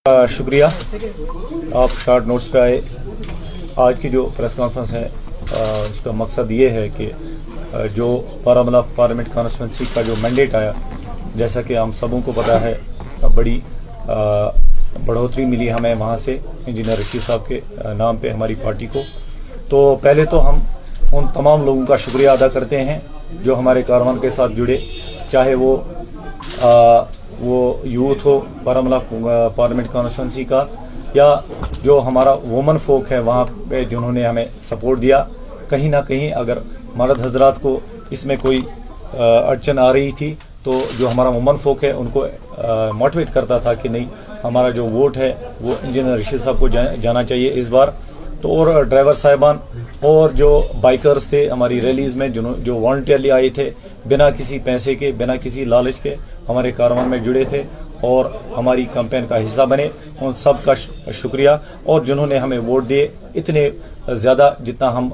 शुक्रिया, आप short notes पे आए। आज की जो प्रेस कॉन्फ्रेंस है उसका मकसद ये है कि जो बारामूला पार्लियामेंट कॉन्स्टिट्यूंसी का जो मैंडेट आया, जैसा कि हम सबों को पता है, बड़ी बढ़ोतरी मिली हमें वहाँ से इंजीनियर रशीद साहब के नाम पे हमारी पार्टी को। तो पहले तो हम उन तमाम लोगों का शुक्रिया अदा करते हैं जो हमारे कारवान के साथ जुड़े, चाहे वो यूथ हो बारामूला पार्लियामेंट कॉन्स्टिट्यूंसी का, या जो हमारा वुमन फोक है वहाँ पे जिन्होंने हमें सपोर्ट दिया। कहीं ना कहीं अगर मर्द हजरात को इसमें कोई अड़चन आ रही थी तो जो हमारा वुमन फोक है उनको मोटिवेट करता था कि नहीं, हमारा जो वोट है वो इंजीनियर रशीद साहब को जाना चाहिए इस बार। तो और ड्राइवर साहिबान और जो बाइकर्स थे हमारी रैलीज में जो वॉलंटियरली आए थे, बिना किसी पैसे के, बिना किसी लालच के हमारे कारवान में जुड़े थे और हमारी कैंपेन का हिस्सा बने, उन सब का शुक्रिया। और जिन्होंने हमें वोट दिए, इतने ज़्यादा जितना हम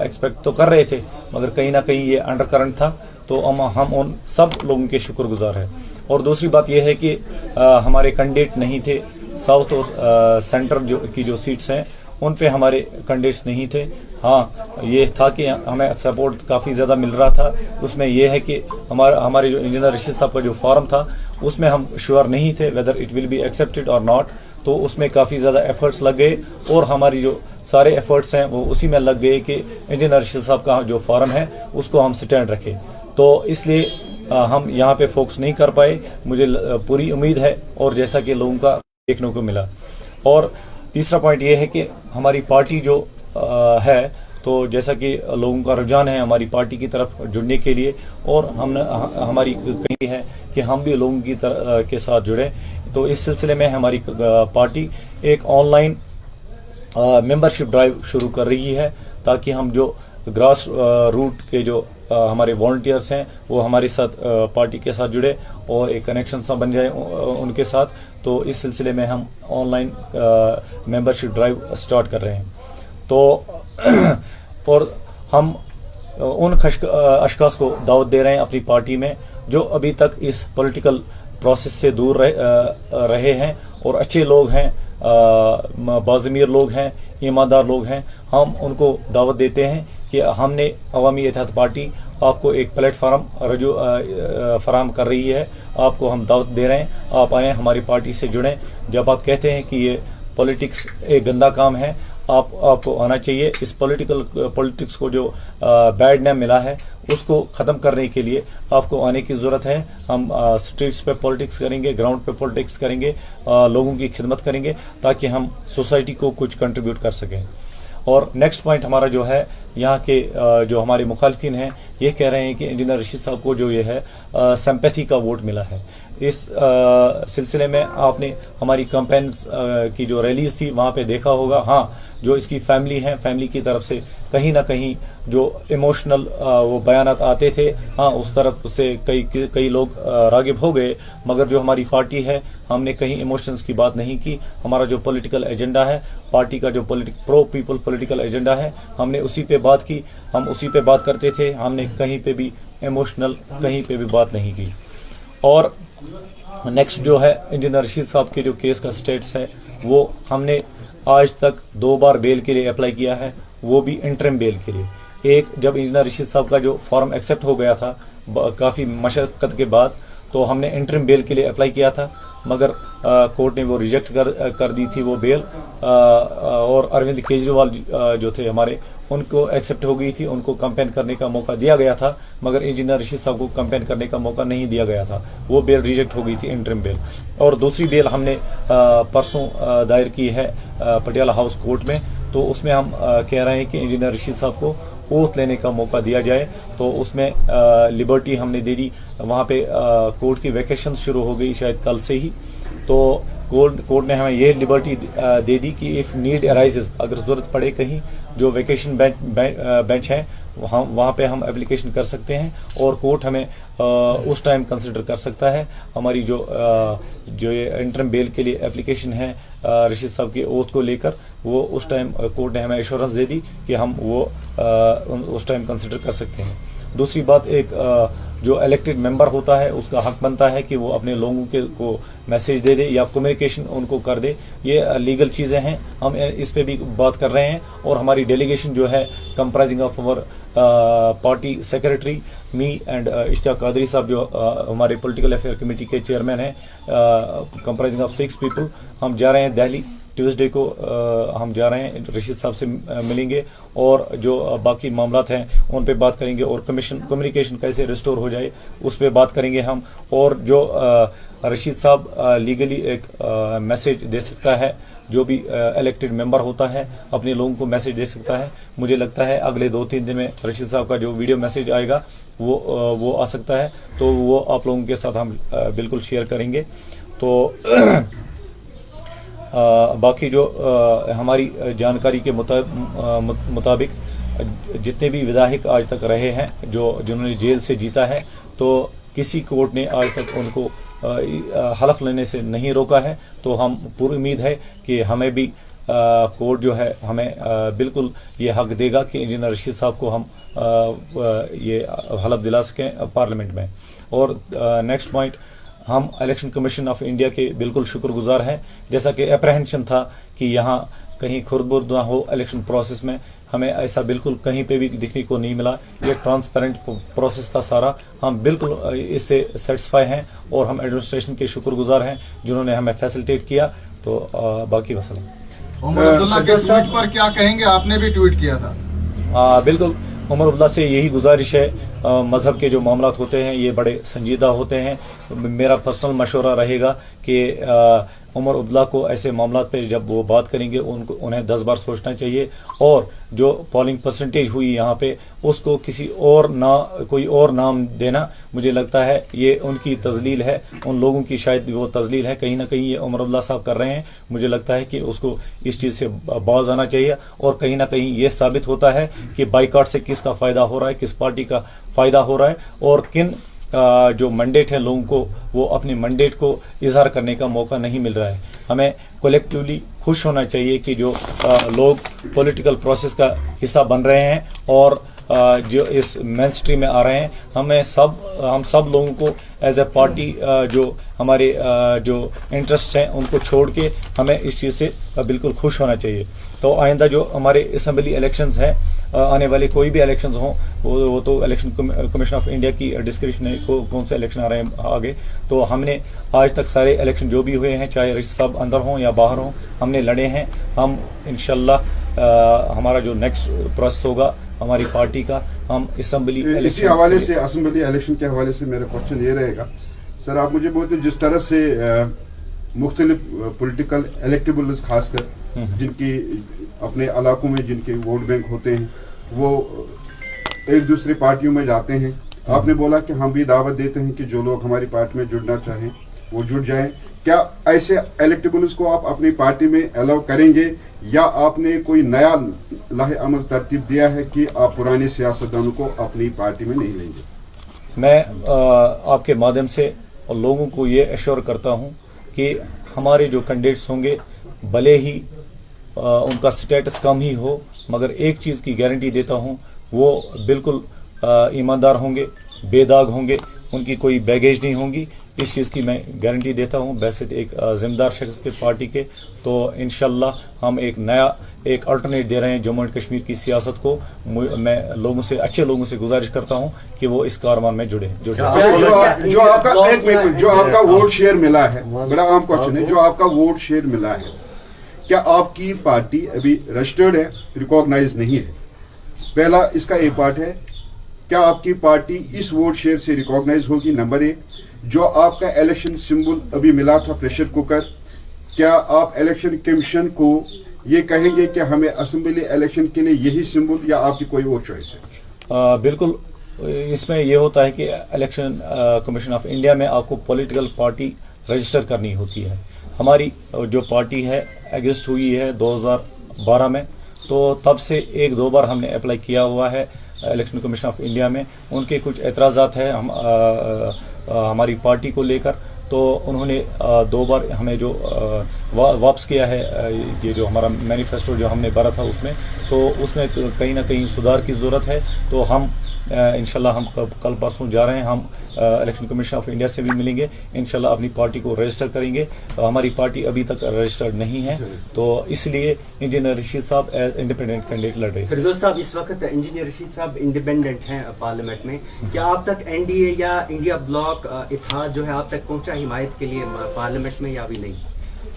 एक्सपेक्ट तो कर रहे थे, मगर कहीं ना कहीं ये अंडर करंट था, तो हम उन सब लोगों के शुक्रगुजार हैं। और दूसरी बात यह है कि हमारे कैंडिडेट नहीं थे। साउथ और सेंटर की जो सीट्स हैं उन पे हमारे कैंडिडेट्स नहीं थे। हाँ, ये था कि हमें सपोर्ट काफ़ी ज़्यादा मिल रहा था। उसमें यह है कि हमारे जो इंजीनियर रशीद साहब का जो फॉर्म था उसमें हम श्योर नहीं थे whether it will be accepted और नॉट, तो उसमें काफ़ी ज़्यादा एफर्ट्स लग गए और हमारी जो सारे एफर्ट्स हैं वो उसी में लग गए कि इंजीनियर रशीद साहब का जो फॉर्म है उसको हम स्टैंड रखें। तो इसलिए हम यहाँ पे फोकस नहीं कर पाए। मुझे पूरी उम्मीद है और जैसा कि लोगों का देखने को मिला। और तीसरा पॉइंट ये है कि हमारी पार्टी जो है, तो जैसा कि लोगों का रुझान है हमारी पार्टी की तरफ जुड़ने के लिए, और हमारी कहीं है कि हम भी लोगों की के साथ जुड़े। तो इस सिलसिले में हमारी पार्टी एक ऑनलाइन मेंबरशिप ड्राइव शुरू कर रही है, ताकि हम जो ग्रास रूट के जो हमारे वॉलंटियर्स हैं वो हमारे साथ पार्टी के साथ जुड़े और एक कनेक्शन सा बन जाए उनके साथ। तो इस सिलसिले में हम ऑनलाइन मेंबरशिप ड्राइव स्टार्ट कर रहे हैं। तो और हम उन अशखास को दावत दे रहे हैं अपनी पार्टी में जो अभी तक इस पॉलिटिकल प्रोसेस से दूर रहे हैं और अच्छे लोग हैं, बाज़मीर लोग हैं, ईमानदार लोग हैं। हम उनको दावत देते हैं कि हमने अवामी इत्तेहाद पार्टी आपको एक प्लेटफार्म फराहम कर रही है, आपको हम दावत दे रहे हैं, आप आएँ हमारी पार्टी से जुड़ें। जब आप कहते हैं कि ये पॉलिटिक्स एक गंदा काम है, आपको आना चाहिए। इस पॉलिटिक्स को जो बैड नेम मिला है उसको ख़त्म करने के लिए आपको आने की ज़रूरत है। हम स्ट्रीट्स पे पॉलिटिक्स करेंगे, ग्राउंड पे पॉलिटिक्स करेंगे, लोगों की खिदमत करेंगे, ताकि हम सोसाइटी को कुछ कंट्रीब्यूट कर सकें। और नेक्स्ट पॉइंट हमारा जो है, यहाँ के जो हमारे मुखालिफिन हैं ये कह रहे हैं कि इंजीनियर रशीद साहब को जो ये है सिंपैथी का वोट मिला है। इस सिलसिले में आपने हमारी कैंपेन की जो रैलीज थी वहाँ पे देखा होगा। हाँ, जो इसकी फैमिली है, फैमिली की तरफ से कहीं ना कहीं जो इमोशनल वो बयानात आते थे, हाँ, उस तरफ से कई लोग रागिब हो गए, मगर जो हमारी पार्टी है हमने कहीं इमोशंस की बात नहीं की। हमारा जो पॉलिटिकल एजेंडा है, पार्टी का जो प्रो पीपल पॉलिटिकल एजेंडा है, हमने उसी पे बात की, हम उसी पे बात करते थे। हमने कहीं पे भी इमोशनल कहीं पे भी बात नहीं की। और नेक्स्ट जो है इंजीनियर रशीद साहब के जो केस का स्टेटस है, वो हमने आज तक 2 बार बेल के लिए अप्लाई किया है, वो भी इंटरिम बेल के लिए। एक जब इंजीनियर रशीद साहब का जो फॉर्म एक्सेप्ट हो गया था काफ़ी मशक्क़त के बाद, तो हमने इंटरिम बेल के लिए अप्लाई किया था, मगर कोर्ट ने वो रिजेक्ट कर दी थी वो बेल। और अरविंद केजरीवाल जो थे हमारे, उनको एक्सेप्ट हो गई थी, उनको कैंपेन करने का मौका दिया गया था, मगर इंजीनियर रशीद साहब को कैंपेन करने का मौका नहीं दिया गया था, वो बेल रिजेक्ट हो गई थी, इंटरिम बेल। और दूसरी बेल हमने परसों दायर की है पटियाला हाउस कोर्ट में। तो उसमें हम कह रहे हैं कि इंजीनियर रशीद साहब को ओथ लेने का मौका दिया जाए। तो उसमें लिबर्टी हमने दे दी। वहाँ पे कोर्ट की वैकेशन शुरू हो गई शायद कल से ही, तो कोर्ट ने हमें ये लिबर्टी दे दी कि इफ़ नीड अराइजेस, अगर ज़रूरत पड़े कहीं, जो वैकेशन बेंच है वहाँ पे हम एप्लीकेशन कर सकते हैं और कोर्ट हमें उस टाइम कंसिडर कर सकता है। हमारी जो ये इंटरिम बेल के लिए एप्लीकेशन है रशीद साहब के ओथ को लेकर, वो उस टाइम कोर्ट ने हमें एश्योरेंस दे दी कि हम वो उस टाइम कंसिडर कर सकते हैं। दूसरी बात, एक جو الیکٹڈ ممبر ہوتا ہے اس کا حق بنتا ہے کہ وہ اپنے لوگوں کے کو میسیج دے دے یا کمیونیکیشن ان کو کر دے. یہ لیگل چیزیں ہیں, ہم اس پہ بھی بات کر رہے ہیں. اور ہماری ڈیلیگیشن جو ہے comprising of our party secretary me and Ishtiaq Qadri صاحب جو ہمارے پولیٹیکل افیئر کمیٹی کے چیئرمین ہیں, کمپرائزنگ آف 6 پیپل, ہم جا رہے ہیں دہلی ٹیوزڈے کو. ہم جا رہے ہیں رشید صاحب سے ملیں گے اور جو باقی معاملات ہیں ان پہ بات کریں گے, اور کمیونیکیشن کیسے ریسٹور ہو جائے اس پہ بات کریں گے ہم. اور جو رشید صاحب لیگلی ایک میسیج دے سکتا ہے, جو بھی الیکٹڈ ممبر ہوتا ہے اپنے لوگوں کو میسیج دے سکتا ہے. مجھے لگتا ہے اگلے 2-3 دن میں رشید صاحب کا جو ویڈیو میسیج آئے گا وہ آ سکتا ہے, تو وہ آپ لوگوں کے ساتھ ہم بالکل شیئر کریں گے. تو باقی جو ہماری جانکاری کے مطابق جتنے بھی ودھائک آج تک رہے ہیں جنہوں نے جیل سے جیتا ہے, تو کسی کورٹ نے آج تک ان کو حلف لینے سے نہیں روکا ہے. تو ہم پوری امید ہے کہ ہمیں بھی کورٹ جو ہے ہمیں بالکل یہ حق دے گا کہ انجینئر رشید صاحب کو ہم یہ حلف دلا سکیں پارلیمنٹ میں. اور نیکسٹ پوائنٹ, ہم الیکشن کمیشن آف انڈیا کے بالکل شکر گزار ہیں. جیسا کہ اپریہنشن تھا کہ یہاں کہیں کھرد نہ ہو الیکشن پروسیس میں, ہمیں ایسا بالکل کہیں پہ بھی دیکھنے کو نہیں ملا. یہ ٹرانسپیرنٹ پروسیس تھا سارا. ہم بالکل اس سے سیٹسفائی ہیں اور ہم ایڈمنسٹریشن کے شکر گزار ہیں جنہوں نے ہمیں فیسلٹیٹ کیا. تو باقی وسلم. عمر عبداللہ کے ٹویٹ پر کیا کہیں گے؟ آپ نے بھی ٹویٹ کیا تھا. بالکل عمر عبداللہ سے یہی گزارش ہے, مذہب کے جو معاملات ہوتے ہیں یہ بڑے سنجیدہ ہوتے ہیں. میرا پرسنل مشورہ رہے گا کہ عمر عبداللہ کو ایسے معاملات پہ جب وہ بات کریں گے انہیں 10 بار سوچنا چاہیے. اور جو پولنگ پرسنٹیج ہوئی یہاں پہ اس کو کوئی اور نام دینا, مجھے لگتا ہے یہ ان کی تذلیل ہے, ان لوگوں کی شاید وہ تذلیل ہے. کہیں نہ کہیں یہ عمر عبداللہ صاحب کر رہے ہیں. مجھے لگتا ہے کہ اس کو اس چیز سے باز آنا چاہیے. اور کہیں نہ کہیں یہ ثابت ہوتا ہے کہ بائیکاٹ سے کس کا فائدہ ہو رہا ہے, کس پارٹی کا فائدہ ہو رہا ہے, اور کن جو منڈیٹ ہے لوگوں کو وہ اپنے منڈیٹ کو اظہار کرنے کا موقع نہیں مل رہا ہے. ہمیں کولیکٹیولی خوش ہونا چاہیے کہ جو لوگ پولیٹیکل پروسیس کا حصہ بن رہے ہیں اور جو اس مین اسٹریم میں آ رہے ہیں. ہم سب لوگوں کو ایز اے پارٹی جو ہمارے جو انٹرسٹ ہیں ان کو چھوڑ کے ہمیں اس چیز سے بالکل خوش ہونا چاہیے. تو آئندہ جو ہمارے اسمبلی الیکشنز ہیں, آنے والے کوئی بھی الیکشنز ہوں, وہ تو الیکشن کمیشن آف انڈیا کی ڈسکرپشن ہے کون سے الیکشن آ رہے ہیں آگے. تو ہم نے آج تک سارے الیکشن جو بھی ہوئے ہیں, چاہے رشید صاحب اندر ہوں یا باہر ہوں, ہم نے لڑے ہیں. ہم انشاءاللہ ہمارا جو نیکسٹ پروسیس ہوگا ہماری پارٹی کا, ہم اسمبلی اسی حوالے سے اسمبلی الیکشن کے حوالے سے میرا کوشچن یہ رہے گا. سر آپ مجھے بولتے جس طرح سے مختلف پولیٹیکل الیکٹیبلز خاص کر جن کی اپنے علاقوں میں جن کے ووٹ بینک ہوتے ہیں وہ ایک دوسری پارٹیوں میں جاتے ہیں, آپ نے بولا کہ ہم بھی دعوت دیتے ہیں کہ جو لوگ ہماری پارٹی میں جڑنا چاہیں وہ جڑ جائیں. کیا ایسے الیکٹیبلز کو آپ اپنی پارٹی میں الاؤ کریں گے, یا آپ نے کوئی نیا لاہ عمل ترتیب دیا ہے کہ آپ پرانے سیاستدانوں کو اپنی پارٹی میں نہیں لیں گے؟ میں آپ کے مادھیم سے لوگوں کو یہ ایشور کرتا ہوں کہ ہمارے جو کینڈیڈیٹس ہوں گے بھلے ہی ان کا سٹیٹس کم ہی ہو, مگر ایک چیز کی گارنٹی دیتا ہوں, وہ بالکل ایماندار ہوں گے, بے داغ ہوں گے, ان کی کوئی بیگیج نہیں ہوں گی. اس چیز کی میں گارنٹی دیتا ہوں بحیثیت ایک ذمہ دار شخص کے پارٹی کے. تو انشاءاللہ ہم ایک الٹرنیٹ دے رہے ہیں جموں اینڈ کشمیر کی سیاست کو. میں اچھے لوگوں سے گزارش کرتا ہوں کہ وہ اس کاروان میں جڑیں. جو آپ کا ووٹ شیئر ملا ہے, بڑا عام کوشچن ہے, جو آپ کا ووٹ شیئر ملا ہے, کیا آپ کی پارٹی ابھی رجسٹرڈ ہے, ریکاگنائز نہیں ہے؟ پہلا اس کا ایک پارٹ ہے, کیا آپ کی پارٹی اس ووٹ شیئر سے ریکاگنائز ہوگی؟ نمبر 1, جو آپ کا الیکشن سمبل ابھی ملا تھا پریشر کوکر, کیا آپ الیکشن کمیشن کو یہ کہیں گے کہ ہمیں اسمبلی الیکشن کے لیے یہی سمبل, یا آپ کی کوئی اور چوائس ہے؟ بالکل, اس میں یہ ہوتا ہے کہ الیکشن کمیشن آف انڈیا میں آپ کو پولیٹیکل پارٹی رجسٹر کرنی ہوتی ہے. ہماری جو پارٹی ہے ایگزسٹ ہوئی ہے 2012 میں, تو تب سے 1-2 بار ہم نے اپلائی کیا ہوا ہے الیکشن کمیشن آف انڈیا میں. ان کے کچھ اعتراضات ہیں ہماری پارٹی کو لے کر, تو انہوں نے 2 بار ہمیں جو वापस किया है ये जो हमारा मैनिफेस्टो जो हमने भरा था उसमें, तो उसमें कहीं ना कहीं सुधार की ज़रूरत है। तो हम इंशाल्लाह हम कल परसों जा रहे हैं, हम इलेक्शन कमीशन ऑफ इंडिया से भी मिलेंगे, इंशाल्लाह अपनी पार्टी को रजिस्टर करेंगे। तो हमारी पार्टी अभी तक रजिस्टर्ड नहीं है, तो इसलिए इंजीनियर रशीद साहब एज इंडिपेंडेंट कैंडिडेट लड़ रहे हैं। फिरदौस साहब, इस वक्त इंजीनियर रशीद साहब इंडिपेंडेंट हैं पार्लियामेंट में, क्या आप तक एनडीए या इंडिया ब्लॉक इत्तेहाद जो है आप तक पहुंचा हिमायत के लिए पार्लियामेंट में या अभी नहीं?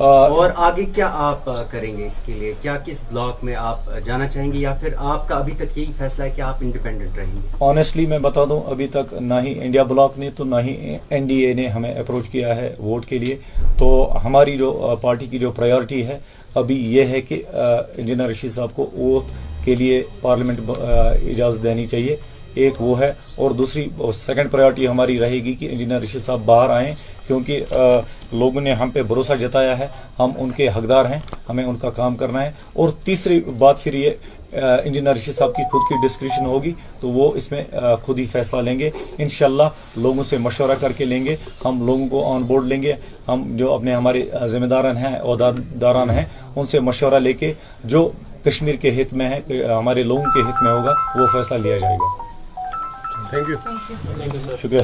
और आगे क्या आप करेंगे इसके लिए? क्या किस ब्लॉक में आप जाना चाहेंगे या फिर आपका अभी तक यही फैसला है कि आप इंडिपेंडेंट रहेंगे? ऑनेस्टली मैं बता दूं, अभी तक ना ही इंडिया ब्लॉक ने तो ना ही एनडीए ने हमें अप्रोच किया है वोट के लिए। तो हमारी जो पार्टी की जो प्रायोरिटी है अभी ये है कि इंजीनियर रशीद साहब को वोट के लिए पार्लियामेंट इजाज़त देनी चाहिए, एक वो है। और दूसरी सेकंड प्रायोरिटी हमारी रहेगी कि इंजीनियर रशीद साहब बाहर आएँ, क्योंकि लोगों ने हम पे भरोसा जताया है, हम उनके हकदार हैं, हमें उनका काम करना है। और तीसरी बात फिर ये इंजीनियर रशीद साहब की खुद की डिस्क्रिप्शन होगी, तो वो इसमें खुद ही फैसला लेंगे। इंशाल्लाह लोगों से मशवरा करके लेंगे, हम लोगों को ऑन बोर्ड लेंगे, हम जो अपने हमारे जिम्मेदारान हैं, ओहदेदारान हैं, उनसे मशवरा लेके जो कश्मीर के हित में है, हमारे लोगों के हित में होगा, वो फैसला लिया जाएगा। Thank you. शुक्रिया।